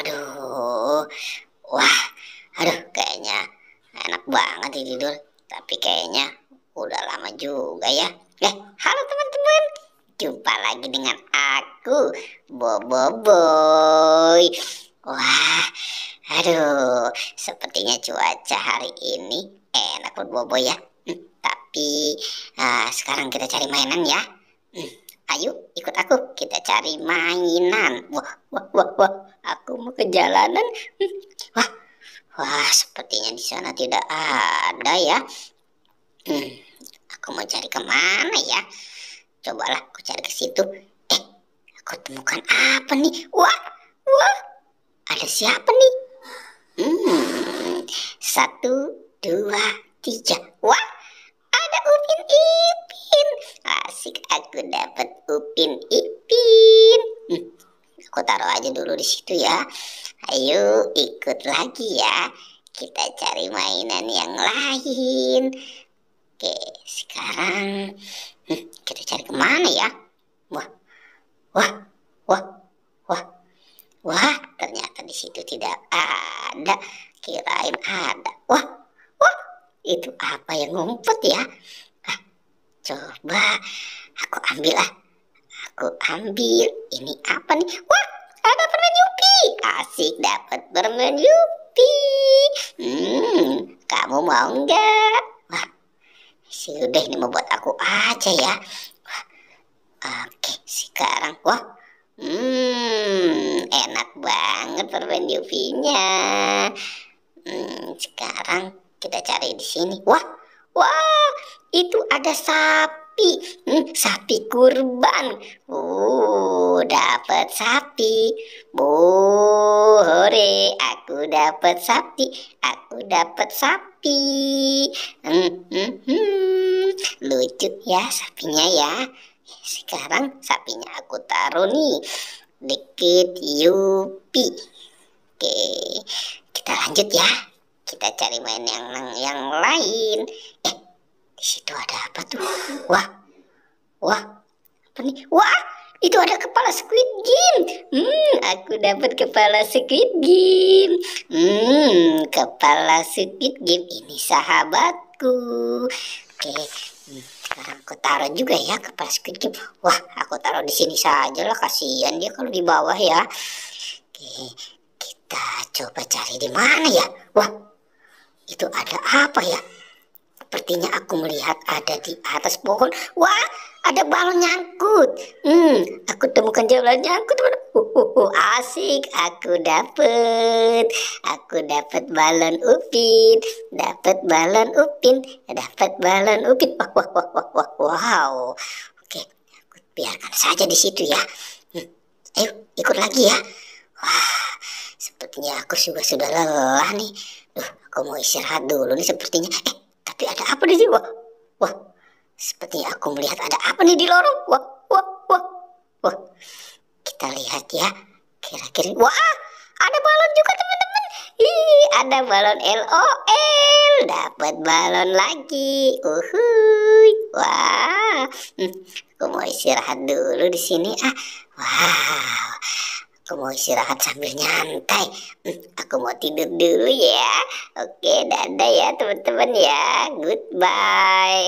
Aduh, wah, aduh, kayaknya enak banget tidur. Tapi kayaknya udah lama juga ya. Halo teman-teman, jumpa lagi dengan aku, Boboiboy. Wah, aduh, sepertinya cuaca hari ini enak buat Bobo ya. Tapi sekarang kita cari mainan ya. Ayo ikut aku, kita cari mainan. Wah, aku mau ke jalanan. Wah, sepertinya di sana tidak ada ya. Aku mau cari kemana ya? Cobalah aku cari ke situ. Aku temukan apa nih? Wah, ada siapa nih? 1, 2, 3. Wah, ada Upin Ipin. Asik, aku dapat Upin Ipin. Aku taruh aja dulu di situ ya. Ayo ikut lagi ya. Kita cari mainan yang lain. Oke, sekarang kita cari kemana ya? Wah, ternyata di situ tidak ada. Kirain ada. Wah, itu apa yang ngumpet ya? Coba aku ambil ah. Aku ambil. Ini apa nih? Wah, ada permen Yupi. Asik, dapat permen Yupi. Kamu mau nggak? Wah, sudah, ini membuat aku aja ya. Oke, sekarang enak banget permen Yupi-nya. Sekarang kita cari di sini. Wah, itu ada sapi. Sapi kurban. Dapat sapi. Hore, aku dapat sapi. Aku dapat sapi. Lucu ya sapinya ya. Sekarang sapinya aku taruh nih dikit Yupi. Oke, kita lanjut ya. Kita cari main yang lain. Di situ ada apa tuh? Wah, apa nih? Wah, itu ada kepala Squid Game. Aku dapat kepala Squid Game. Kepala Squid Game ini sahabatku. Oke, sekarang aku taruh juga ya kepala Squid Game. Wah, aku taruh di sini saja lah, kasihan dia kalau di bawah ya. Oke, kita coba cari di mana ya. Wah, itu ada apa ya? Sepertinya aku melihat ada di atas pohon. Wah, ada balon nyangkut. Aku temukan balon nyangkut. Asik, aku dapat balon Upin, dapat balon Upin, dapat balon Upin. Wow. Oke, aku biarkan saja di situ ya. Ayo ikut lagi ya. Wah, sepertinya aku sudah lelah nih. Aku mau istirahat dulu nih sepertinya. Tapi ada apa di sini? Wah, sepertinya aku melihat ada apa nih di lorong. Wah. Kita lihat ya. Kira-kira. Wah, ada balon juga teman-teman. Ada balon LOL. Dapat balon lagi. Wah. Aku mau istirahat dulu di sini. Wow. Aku mau istirahat sambil nyantai. Aku mau tidur dulu ya. Oke, dadah ya teman-teman ya. Goodbye.